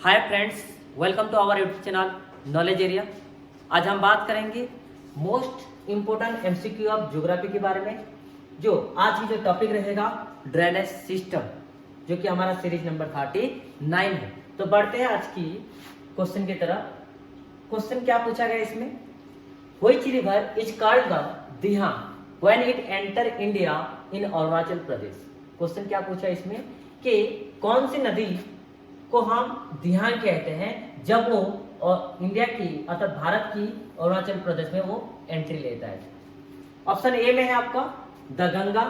Hi friends, welcome to our YouTube channel knowledge area. आज हम बात करेंगे most important MCQ of geography के बारे में। जो आज की जो टॉपिक रहेगा ड्रेनेज सिस्टम, जो कि हमारा सीरीज नंबर 39 है। तो बढ़ते हैं आज की क्वेश्चन की तरफ। क्वेश्चन क्या पूछा गया इसमें? Which river is called the दिहा when it enter India in Arunachal Pradesh. Question क्या पूछा इसमें कि कौन सी नदी को हम दिहांग कहते हैं जब वो इंडिया की अर्थात भारत की अरुणाचल प्रदेश में वो एंट्री लेता है। ऑप्शन ए में है आपका द गंगा,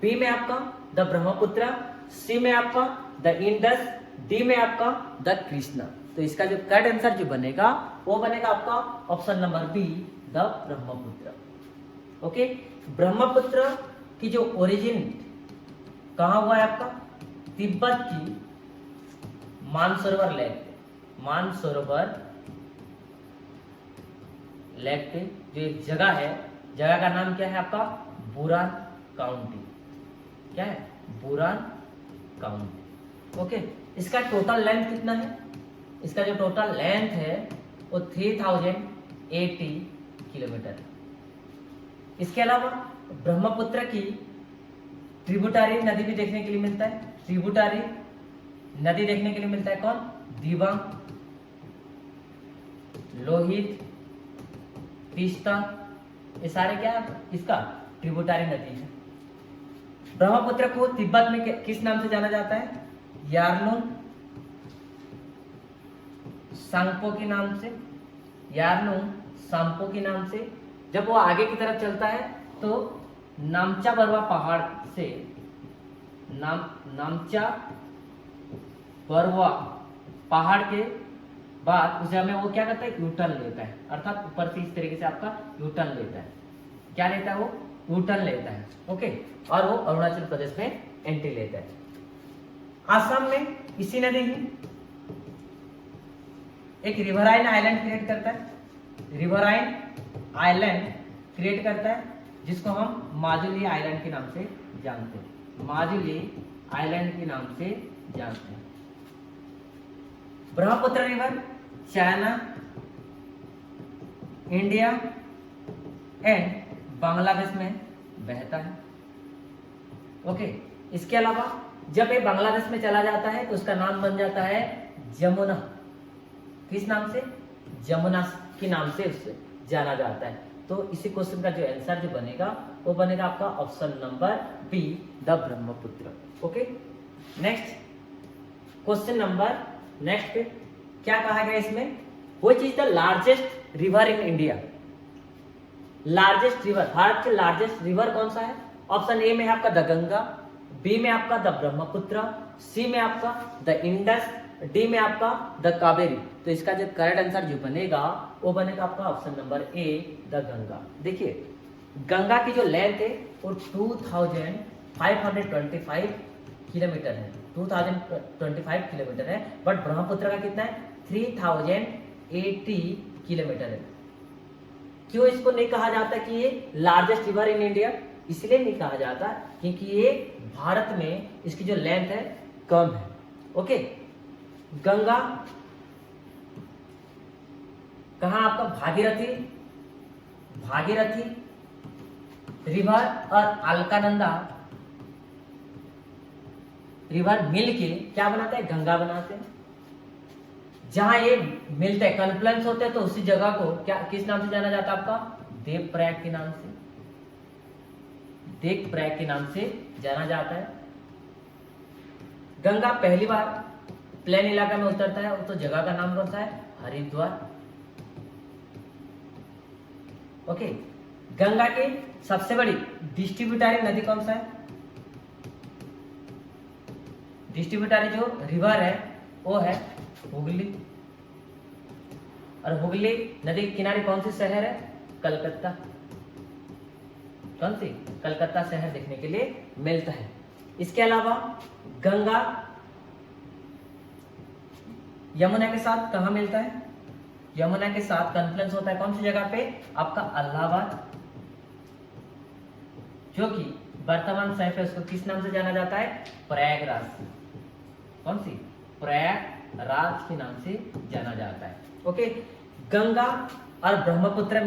बी में आपका द ब्रह्मपुत्र, सी में आपका द इंडस, डी में आपका द कृष्णा। तो इसका जो करेक्ट आंसर जो बनेगा वो बनेगा आपका option number be the Brahmaputra. Okay, Brahmaputra की जो ओरिजिन कहाँ हुआ है आपका? तिब्बत की मानसरोवर लेक पे जो एक जगह है, जगह का नाम क्या है आपका? बुरान काउंटी। क्या है? बुरान काउंटी। ओके, इसका टोटल लेंथ कितना है? इसका जो टोटल लेंथ है वो 3080 किलोमीटर है। इसके अलावा ब्रह्मपुत्र की ट्रिब्यूटरी नदी भी देखने के लिए मिलता है। ट्रिब्यूटरी नदी देखने के लिए मिलता है कौन? दिबांग, लोहित, तीस्ता। ये सारे क्या है? इसका ट्रिब्यूटरी नदी है। ब्रह्मपुत्र को तिब्बत में किस नाम से जाना जाता है? यारलुंग सांगपो के नाम से। यारलुंग सांगपो के नाम से। जब वो आगे की तरफ चलता है तो नामचा बरवा पहाड़ से नामचा बरवा पहाड़ के बाद उस जगह में वो क्या करता है? यूटर्न लेता है, अर्थात ऊपर से इस तरीके से आपका यूटर्न लेता है। क्या लेता है वो? यूटर्न लेता है। ओके, और वो अरुणाचल प्रदेश में एंट्री लेता है। आसाम में इसी नदी ही एक रिवराइन आइलैंड क्रिएट करता है। रिवराइन आइलैंड क्रिएट करता है जिसको हम माजुली आइलैंड के नाम से जानते हैं। माजुली आइलैंड के नाम से जानते हैं। Brahmaputra river China, India and Bangladesh में बहता है। ओके, इसके अलावा जब ये बांग्लादेश में चला जाता है तो उसका नाम बन जाता है जमुना। किस नाम से? जमुना के नाम से उसे जाना जाता है। तो इसी क्वेश्चन का जो आंसर जो बनेगा वो बनेगा आपका option number be the Brahmaputra. Okay, next question number next पे क्या कहा गया इसमें? Which is the largest river in India. Largest river, Bharat के लार्जेस्ट रिवर कौन सा है? ऑप्शन ए में है आपका द गंगा, बी में आपका द ब्रह्मपुत्र, सी में आपका द इंडस, डी में आपका द कावेरी। तो इसका जो करेक्ट आंसर जो बनेगा वो बनेगा आपका option number A the Ganga. देखिए, गंगा की जो लेंथ है वो 2525 किलोमीटर है। 2025 किलोमीटर है, बट ब्रह्मपुत्र का कितना है? 3080 किलोमीटर है। क्यों इसको नहीं कहा जाता कि ये लार्जेस्ट रिवर इन इंडिया? इसलिए नहीं कहा जाता क्योंकि ये भारत में इसकी जो लेंथ है कम है। ओके, गंगा कहा आपका? भागीरथी रिवर और अलकानंदा रिवर मिल के क्या बनाते हैं? गंगा बनाते हैं। जहां ये मिलते हैं, कन्फ्लुएंस होते हैं, तो उसी जगह को क्या किस नाम से जाना जाता है आपका? देवप्रयाग के नाम से। देवप्रयाग के नाम से जाना जाता है। गंगा पहली बार प्लेन इलाका में उतरता है तो जगह का नाम कौन सा है? हरिद्वार। ओके, गंगा की सबसे बड़ी डिस्ट्रीब्यूटरी नदी कौन सा है? डिस्ट्रीब्यूटरी जो रिवर है वो है हुगली। और हुगली नदी के किनारे कौन सी शहर है? कलकत्ता। कौन सी? कलकत्ता शहर देखने के लिए मिलता है। इसके अलावा गंगा यमुना के साथ कहां मिलता है? यमुना के साथ कन्फ्लुएंस होता है कौन सी जगह पे? आपका इलाहाबाद, जो कि वर्तमान शहर है उसको किस नाम से जाना जाता है? प्रयागराज। कौन सी? प्रयागराज। राज के नाम से जाना जाता है। ओके, गंगा और ब्रह्मपुत्र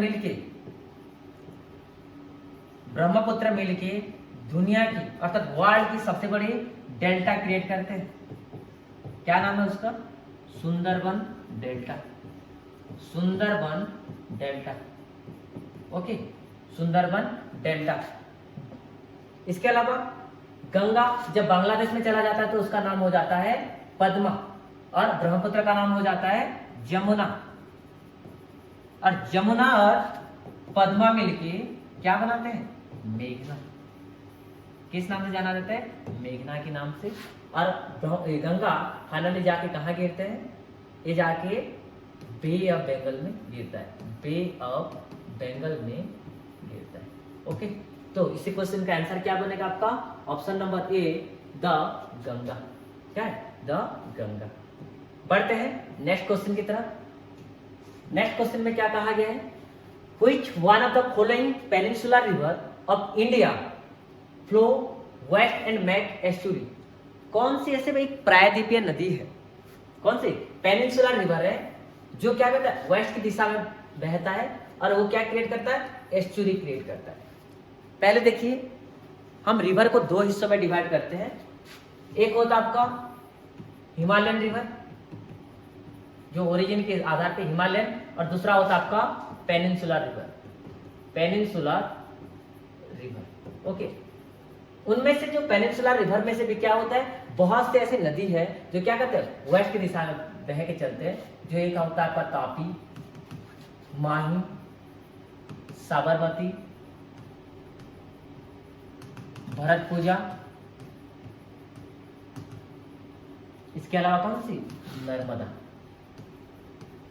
मिलके दुनिया की अर्थात वर्ल्ड की सबसे बड़ी डेल्टा क्रिएट करते हैं। क्या नाम है उसका? Sundarban delta. Okay, Sundarban delta. इसके अलावा गंगा जब बांग्लादेश में चला जाता है तो उसका नाम हो जाता है पद्मा, और ब्रह्मपुत्र का नाम हो जाता है जमुना। और जमुना और पद्मा मिलके क्या बनाते हैं? मेघना। किस नाम से जाना जाता है? मेघना के नाम से। और गंगा फाइनली जाके कहाँ गिरते हैं? ये जाके बे ऑफ बंगाल में गिरता है। बे ऑफ बंगाल में गिरता है। ओके, तो इसी क्वेश्चन का आंसर क्या बनेगा आपका? Option number A, the Ganga. क्या है? द गंगा। बढ़ते हैं नेक्स्ट क्वेश्चन की तरफ। नेक्स्ट क्वेश्चन में क्या कहा गया है? Which one of the following peninsular river of India flow west and make estuary? कौन सी ऐसे भाई प्रायद्वीपीय नदी है? कौन सी? पेनिनसुलर रिवर है जो क्या करता है? वेस्ट की दिशा में बहता है और वो क्या क्रिएट करता है? एस्चुरी क्रिएट करता है। पहले देखिए, हम रिवर को दो हिस्सों में डिवाइड करते हैं। एक होता आपका हिमालयन रिवर जो ओरिजिन के आधार पे हिमालयन, और दूसरा होता आपका पेनिनसुलर रिवर। ओके, उनमें से जो पेनिनसुलर रिवर में से भी क्या होता है? बहुत से ऐसे नदी है जो क्या करते हैं? वेस्ट की दिशा में बह के चलते हैं। जो एक होता है आपका तापी, माही, साबरमती, भरतपुजा। इसके अलावा कौन सी? नर्मदा।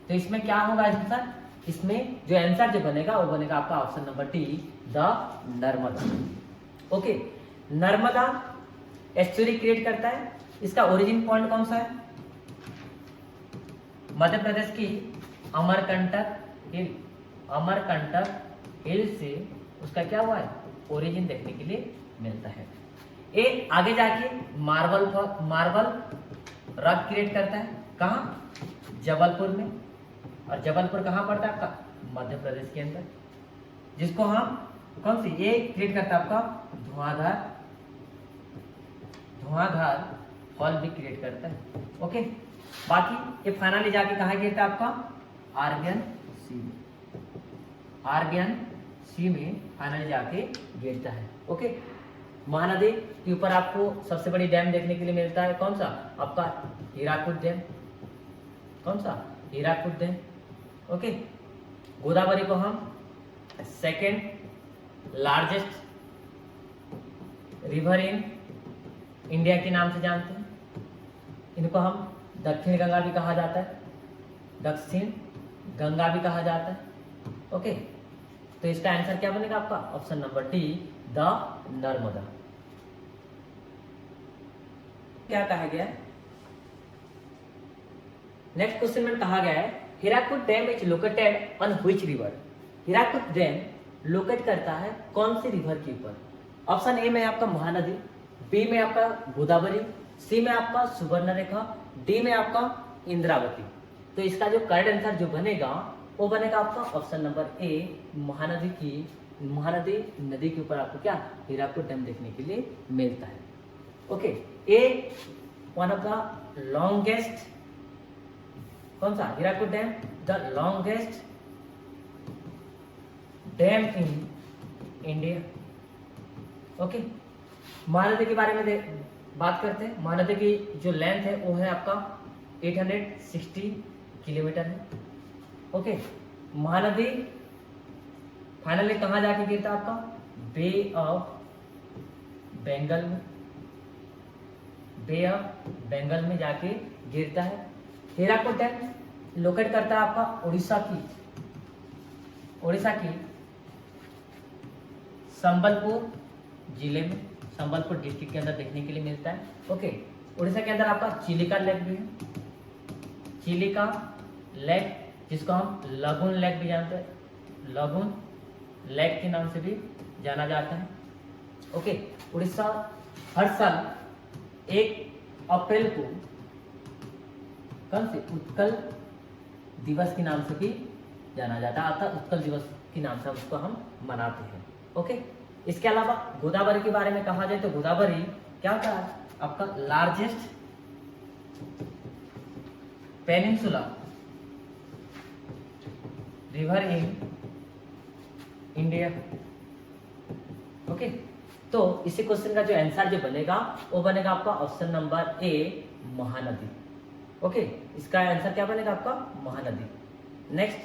तो इसमें क्या होगा आंसर? इसमें जो आंसर जो बनेगा वो बनेगा आपका option number D, the Narmada. Okay, Narmada estuary create करता है। इसका ओरिजिन पॉइंट कौन सा है? मध्य प्रदेश की अमरकंटक हिल से उसका क्या हुआ है? ओरिजिन देखने के लिए मिलता है। ये आगे जाके मार्बल रॉक क्रिएट करता है। कहाँ? जबलपुर में। और जबलपुर कहाँ पड़ता है आपका? मध्य प्रदेश के अंदर। जिसको हम कौन सी? ये क्रिएट करता है आपका धुआंधार फॉल भी क्रिएट करता है। ओके, बाकी ये फाइनली जाके कहाँ गिरता है आपका? आर्बियन सी में फाइनली जाके गिरता है। ओके, महानदी के ऊपर आपको सबसे बड़ी डैम देखने के लिए मिलता है। कौन सा? आपका हीराकुद डैम। कौन सा? हीराकुद डैम। ओके, गोदावरी को हम second largest river in India के नाम से जानते हैं। इनको हम दक्षिण गंगा भी कहा जाता है, दक्षिण गंगा भी कहा जाता है। ओके, तो इसका आंसर क्या बनेगा आपका? Option number D, the Narmada. क्या कहा गया? नेक्स्ट क्वेश्चन में कहा गया है Hirakud dam is located on which river? Hirakud dam locate करता है कौन सी रिवर के ऊपर? ऑप्शन ए में आपका महानदी, बी में आपका गोदावरी, सी में आपका सुवर्णरेखा, डी में आपका इंद्रावती। तो इसका जो करेक्ट आंसर जो बनेगा वो बनेगा आपका ऑप्शन नंबर ए, महानदी नदी के ऊपर आपको क्या? हीराकुद डैम देखने के लिए मिलता है। Okay, A one of the longest, कौन सा? Hirakud dam, the longest dam in India. Okay, Mahanadi के बारे में बात करते हैं। महानदी की जो लेंथ है वो है आपका 860 किलोमीटर है। ओके, महानदी फाइनली कहाँ जाके गिरता है आपका? बे ऑफ बंगाल में। बे ऑफ बंगाल में जाके गिरता है। हीराकुद डैम लोकेट करता है आपका उड़ीसा की संबलपुर जिले में, संबलपुर डिस्ट्रिक्ट के अंदर देखने के लिए मिलता है। ओके, उड़ीसा के अंदर आपका चिलिका लेक भी है। चिलिका लेक जिसको हम लगुन लेक भी जानते हैं, लगुन लेक के नाम से भी जाना जाता है। ओके, उड़ीसा हर साल 1 अप्रैल को कौन से उत्कल दिवस के नाम से भी जाना जाता है, अर्थात उत्कल दिवस के नाम से उसको हम मनाते हैं। ओके, इसके अलावा गोदावरी के बारे में कहा जाए तो गोदावरी क्या था आपका largest peninsula river in India. Okay, तो इसी क्वेश्चन का जो आंसर जो बनेगा वो बनेगा आपका option number A Mahanadi. Okay, इसका आंसर क्या बनेगा आपका Mahanadi. Next,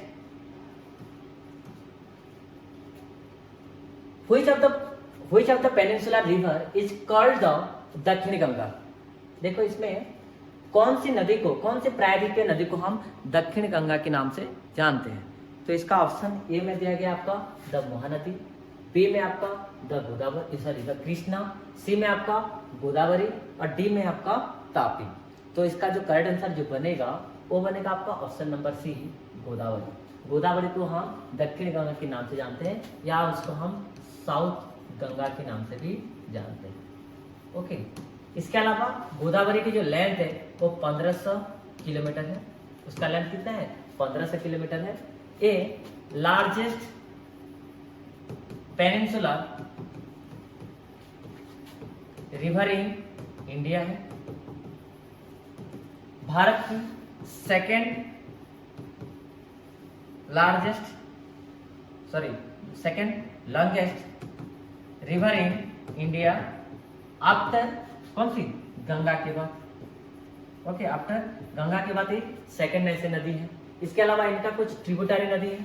which of the peninsular river is called the दक्षिणी गंगा। देखो इसमें कौन सी नदी को, कौन से प्रायद्वीपीय नदी को हम दक्षिण गंगा के नाम से जानते हैं। तो इसका ऑप्शन ए में दिया गया आपका द महानदी, बी में आपका the Godavari, sorry the Krishna, C में आपका गोदावरी और डी में आपका तापी। तो इसका जो करेक्ट आंसर जो बनेगा वो बनेगा आपका option number C Godavari. Godavari को हम दक्षिण गंगा के नाम से जानते हैं या उसको हम साउथ गंगा के नाम से भी जानते हैं। ओके, इसके अलावा गोदावरी की जो लेंथ है वो 1500 किलोमीटर है। उसका लेंथ कितना है 1500 किलोमीटर है। A largest peninsular river in India है। भारत की second longest river in India after कौन सी गंगा के बाद। ओके, आफ्टर गंगा के बाद एक सेकेंड ऐसे नदी है। इसके अलावा इनका कुछ ट्रिब्यूटरी नदी है।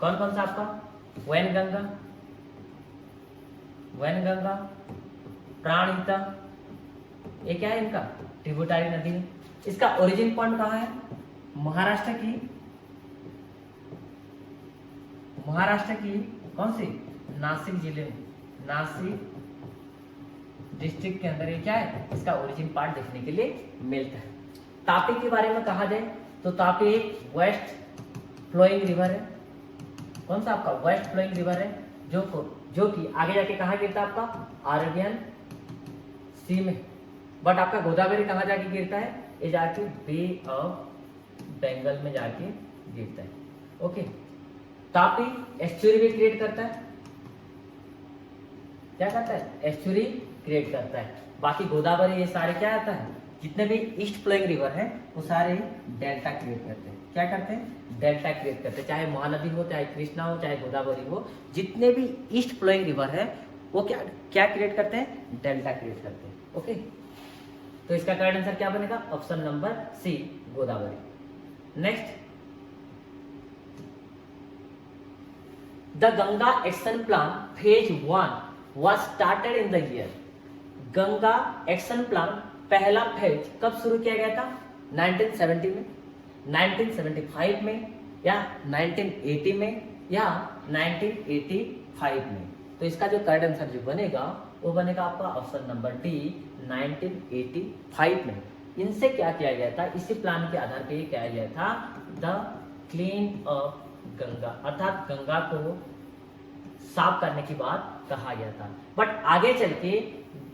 कौन कौन सा आपका वैनगंगा, प्राणहिता, ये क्या है इनका ट्रिब्यूटरी नदी है। इसका ओरिजिन पॉइंट कहाँ है महाराष्ट्र की कौन सी नासिक जिले में, नासिक डिस्ट्रिक्ट के अंदर ये क्या है इसका ओरिजिन पार्ट देखने के लिए मिलता है। तापी के बारे में कहा जाए तो तापी एक वेस्ट फ्लोइंग रिवर है। कौन सा आपका वेस्ट फ्लोइंग रिवर है जो कि आगे जाके कहाँ गिरता है आपका अरेबियन सी में। बट आपका गोदावरी कहाँ जाके गिरता है, ये जाके बे ऑफ बंगाल में जाके गिरता है। ओके, तापी एस्चुरी भी क्रिएट करता है। क्या करता है एस्चुरी क्रिएट करता है। बाकी गोदावरी ये सारे क्या आता है जितने भी ईस्ट फ्लोइंग रिवर है वो सारे डेल्टा क्रिएट करते हैं। क्या करते हैं डेल्टा क्रिएट करते हैं, चाहे महानदी हो, चाहे कृष्णा हो, चाहे गोदावरी हो, जितने भी ईस्ट फ्लोइंग रिवर है वो क्या क्रिएट करते हैं डेल्टा क्रिएट करते हैं। ओके, तो इसका करेक्ट आंसर क्या बनेगा option number C Godavari. Next, the Ganga action plan phase 1 was started in the year। Ganga action plan पहला फेज कब शुरू किया गया था 1970 में, 1975 में या 1980 में या 1985 में। तो इसका जो करेक्ट आंसर जो बनेगा वो बनेगा आपका ऑप्शन नंबर डी 1985 में। इनसे क्या किया गया था, इसी प्लान के आधार पर ये किया गया था द क्लीन ऑफ गंगा, अर्थात गंगा को साफ करने की बात कहा गया था। बट आगे चल के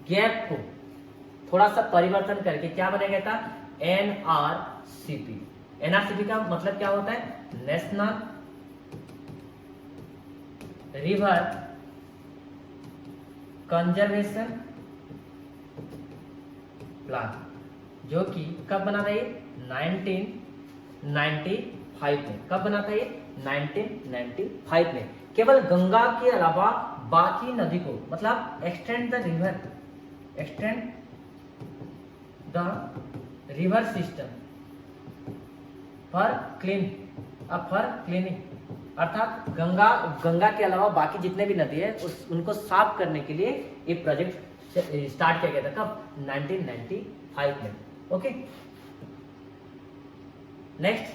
गैप को थोड़ा सा परिवर्तन करके क्या बनाया गया था एनआरसीपी। एनआरसीपी का मतलब क्या होता है नेशनल रिवर कंजर्वेशन प्लान, जो कि कब बना था ये 1995 में। कब बना था ये 1995 में। केवल गंगा के अलावा बाकी नदी को मतलब extend the river system for cleaning, अर्थात गंगा के अलावा बाकी जितने भी नदी है उनको साफ करने के लिए ये प्रोजेक्ट स्टार्ट किया गया था। कब 1995 में। ओके, नेक्स्ट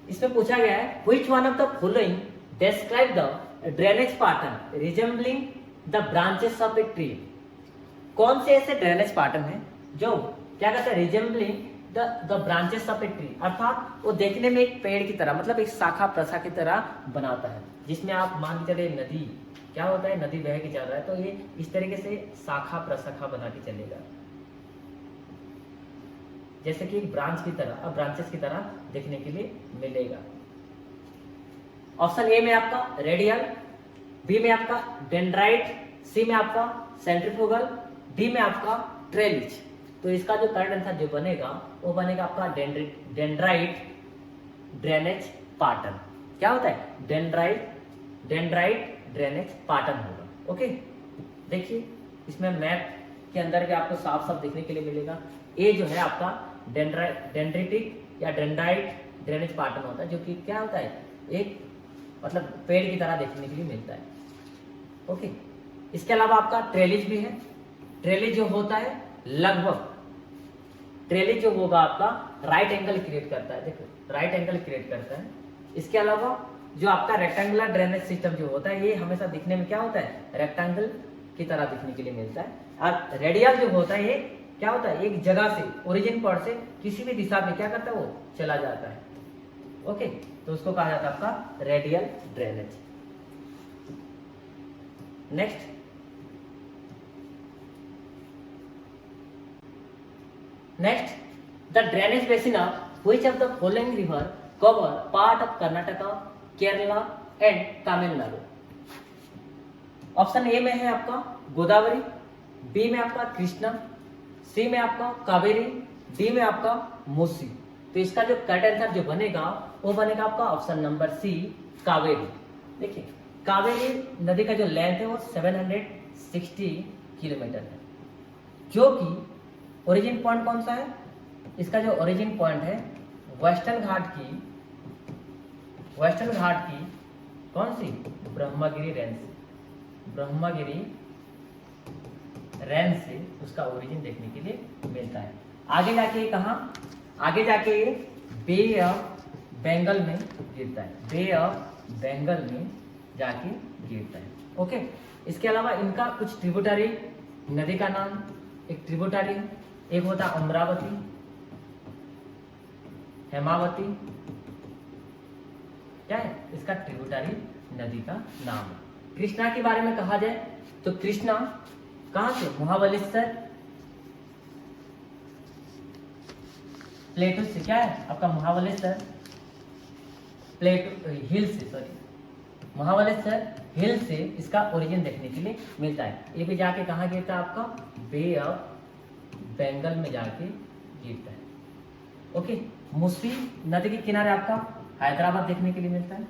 इसमें पूछा गया है which one of the following describe the drainage pattern resembling the branches of a tree। कौन से ऐसे ड्रेनेज पैटर्न है जो क्या कहते हैं resembling the branches of a tree, अर्थात वो देखने में एक पेड़ की तरह, मतलब एक शाखा प्रशा की तरह बनाता है, जिसमें आप मान के चले नदी क्या होता है, नदी बह के चल रहा है तो ये इस तरीके से शाखा प्रशाखा बना के चलेगा, जैसे कि एक ब्रांच की तरह, ब्रांचेस की तरह देखने के लिए मिलेगा। ऑप्शन ए में आपका रेडियल, बी में आपका डेंड्राइट, सी में आपका सेंट्रीफ्यूगल, डी में आपका ट्रेलिज। तो इसका जो करेक्ट आंसर जो बनेगा वो बनेगा आपका डेंड्राइट ड्रेनेज पैटर्न। क्या होता है, डेंड्राइट ड्रेनेज पैटर्न होगा। ओके, देखिए इसमें मैप के अंदर भी आपको साफ साफ देखने के लिए मिलेगा। ए जो है आपका डेंड्रिटिक या डेंड्राइट ड्रेनेज पैटर्न होता है, जो कि क्या होता है, एक मतलब पेड़ की तरह देखने के लिए मिलता है। ओके, इसके अलावा आपका ट्रेलिज भी है। ट्रेलिज जो होता है लगभग, ट्रेलिज जो होगा आपका राइट एंगल क्रिएट करता है, देखो राइट एंगल क्रिएट करता है। इसके अलावा जो आपका रेक्टेंगुलर ड्रेनेज सिस्टम जो होता है, ये हमेशा दिखने में क्या होता है, रेक्टेंगल की तरह दिखने के लिए मिलता है। और रेडियल जो होता है, ये क्या होता है, एक जगह से, ओरिजिन पॉइंट से किसी भी दिशा में क्या करता है, वो चला जाता है। ओके, तो उसको कहा जाता है आपका radial drainage. Next, the drainage basin of which of the following river cover part of Karnataka, Kerala and Tamil Nadu. Option A में है आपका गोदावरी, बी में आपका कृष्णा, सी में आपका कावेरी, डी में आपका मूसी। तो इसका जो करेक्ट आंसर जो बनेगा वो बनेगा आपका ऑप्शन नंबर सी, कावेरी। देखिए कावेरी नदी का जो लेंथ है वो 760 किलोमीटर है, जो कि ओरिजिन पॉइंट कौन सा है, इसका जो ओरिजिन पॉइंट है वेस्टर्न घाट की कौन सी, ब्रह्मगिरी रेंज से उसका ओरिजिन देखने के लिए मिलता है। आगे जाके कहाँ, आगे जाके ये बे ऑफ बंगाल में गिरता है, बे ऑफ बंगाल में जाके गिरता है। ओके, इसके अलावा इनका कुछ ट्रिब्यूटरी नदी का नाम, एक ट्रिब्यूटरी, एक होता है अमरावती, हेमावती, क्या है इसका ट्रिब्यूटरी नदी का नाम है। कृष्णा के बारे में कहा जाए तो कृष्णा कहां से, महाबलेश्वर प्लेटू से, क्या है आपका महाबलेश्वर प्लेटू हिल से, सॉरी महाबलेश्वर हिल से इसका ओरिजिन देखने के लिए मिलता है। ये भी जाके कहाँ गिरता है आपका, बे ऑफ बंगाल में जाके गिरता है। ओके, मूसी नदी के किनारे आपका हैदराबाद देखने के लिए मिलता है।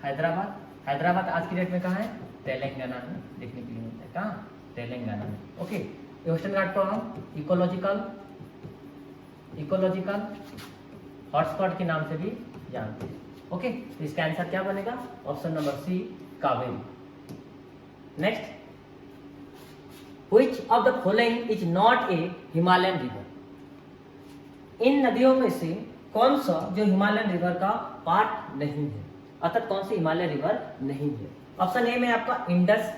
हैदराबाद आज की डेट में कहाँ है, तेलंगाना में देखने के लिए मिलता है। कहाँ, तेलंगाना में। ओके, वेस्टर्न घाट को हम इकोलॉजिकल हॉटस्पॉट के नाम से भी जानते हैं। ओके, तो इसका आंसर क्या बनेगा, option number C, Kaveri. Next, which of the following is not a Himalayan river. इन नदियों में से कौन सा जो हिमालयन रिवर का पार्ट नहीं है, अर्थात कौन सी हिमालयन रिवर नहीं है। ऑप्शन ए में आपका इंडस,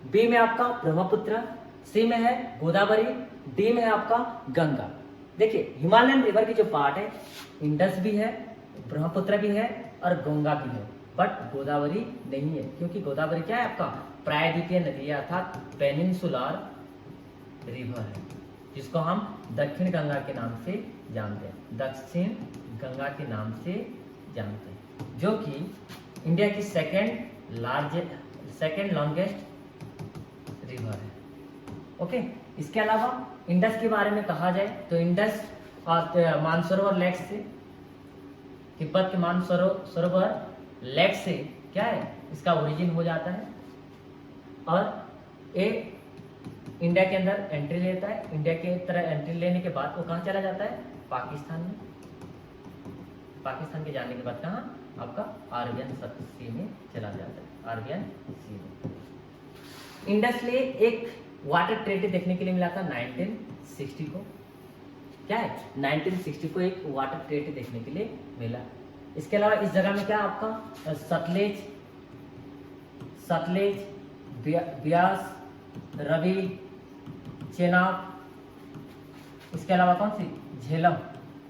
बी में आपका ब्रह्मपुत्र, सी में है गोदावरी, डी में है आपका गंगा। देखिए हिमालयन रिवर की जो पार्ट है, इंडस भी है, ब्रह्मपुत्र भी है और गंगा भी है, बट गोदावरी नहीं है, क्योंकि गोदावरी क्या है आपका प्रायद्वीपीय नदी है, अर्थात पेनिनसुलर रिवर है, जिसको हम दक्षिण गंगा के नाम से जानते हैं, दक्षिण गंगा के नाम से जानते हैं, जो कि इंडिया की सेकेंड लॉन्गेस्ट रिवर है। ओके, इसके अलावा इंडस के बारे में कहा जाए तो इंडस मानसरोवर लेक से, तिब्बत के मानसरोवर लेक से क्या है इसका ओरिजिन हो जाता है, और ये इंडिया के अंदर एंट्री लेता है। इंडिया के तरह एंट्री लेने के बाद वो कहाँ चला जाता है, पाकिस्तान में। पाकिस्तान के जाने के बाद कहाँ आपका अरबियन सी में चला जाता है, अरबियन सी में। इंडस ले एक वाटर ट्रेटी देखने के लिए मिला था 1960 को, क्या है 1960 को एक वाटर ट्रेटी देखने के लिए मिला। इसके अलावा इस जगह में क्या आपका सतलेज, ब्यास, रवि, चेनाब, इसके अलावा कौन सी झेलम,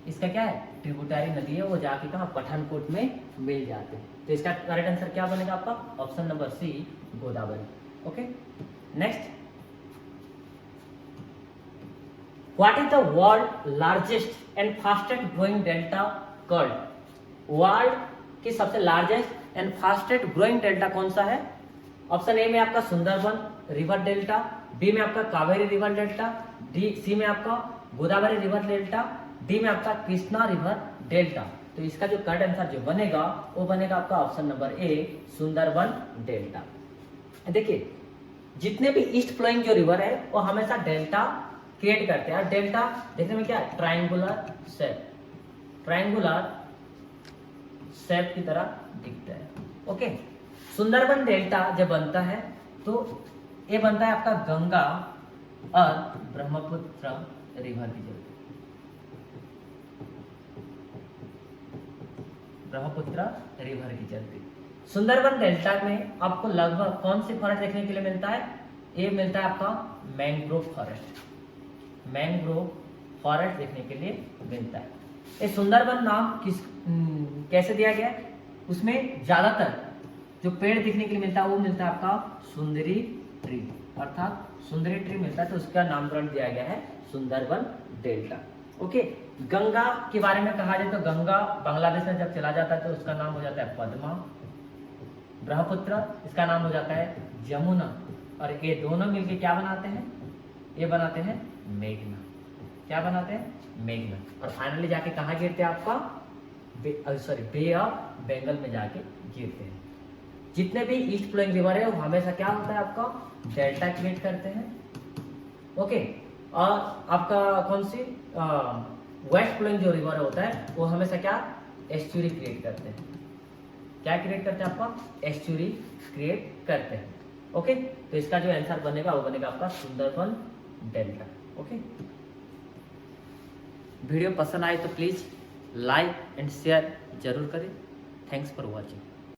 इसका क्या है, ट्रिब्यूटरी नदी है, वो जाके कहाँ, पठानकोट में मिल जाते हैं। तो इसका करेक्ट आंसर क्या बनेगा आपका, option number C, Godavari. Okay, next, what is the world largest and fastest growing delta called? World की सबसे largest and fastest growing delta कौन सा है? ऑप्शन ए में आपका सुंदरबन रिवर डेल्टा, बी में आपका कावेरी रिवर डेल्टा, सी में आपका गोदावरी रिवर डेल्टा, डी में आपका कृष्णा रिवर डेल्टा। तो इसका जो करेक्ट आंसर जो बनेगा वो बनेगा आपका option number A, Sundarban delta. देखिए, जितने भी ईस्ट फ्लोइंग जो रिवर है वो हमेशा डेल्टा क्रिएट करते हैं। और डेल्टा देखने में क्या है, ट्रायंगुलर शेप, ट्रायंगुलर शेप की तरह दिखता है। ओके, सुंदरबन डेल्टा जब बनता है तो ये बनता है आपका गंगा और ब्रह्मपुत्र रिवर की जगह, ब्रह्मपुत्र रिवर की चलती। सुंदरबन डेल्टा में आपको लगभग कौन सी फॉरेस्ट देखने के लिए मिलता है? ये मिलता है आपका मैंग्रोव फॉरेस्ट, मैंग्रोव फॉरेस्ट देखने के लिए मिलता है। ये सुंदरबन नाम कैसे दिया गया है? उसमें ज्यादातर जो पेड़ दिखने के लिए मिलता है वो मिलता है आपका सुंदरी ट्री, अर्थात सुंदरी ट्री मिलता है, तो उसका नामकरण दिया गया है सुंदरबन डेल्टा। ओके, गंगा के बारे में कहा जाए तो गंगा बांग्लादेश में जब चला जाता है तो उसका नाम हो जाता है पद्मा, ब्रह्मपुत्र इसका नाम हो जाता है जमुना, और ये दोनों मिलके क्या बनाते हैं? ये बनाते हैं मेघना। क्या बनाते हैं? मेघना। और फाइनली जाके कहाँ गिरते हैं आपका, बे ऑफ बंगाल में जाके गिरते हैं। जितने भी ईस्ट फ्लोइंग रिवर है वो हमेशा क्या होता है आपका, डेल्टा क्रिएट करते हैं। ओके, और आपका कौन सी वेस्ट फ्लोइंग जो रिवर होता है वो हमेशा क्या, एस्चुरी क्रिएट करते हैं। क्या क्रिएट करते हैं आपका, एस्चुरी क्रिएट करते हैं। ओके, तो इसका जो आंसर बनेगा वो बनेगा आपका सुंदरबन डेल्टा। ओके, वीडियो पसंद आए तो प्लीज लाइक एंड शेयर जरूर करें। Thanks for watching.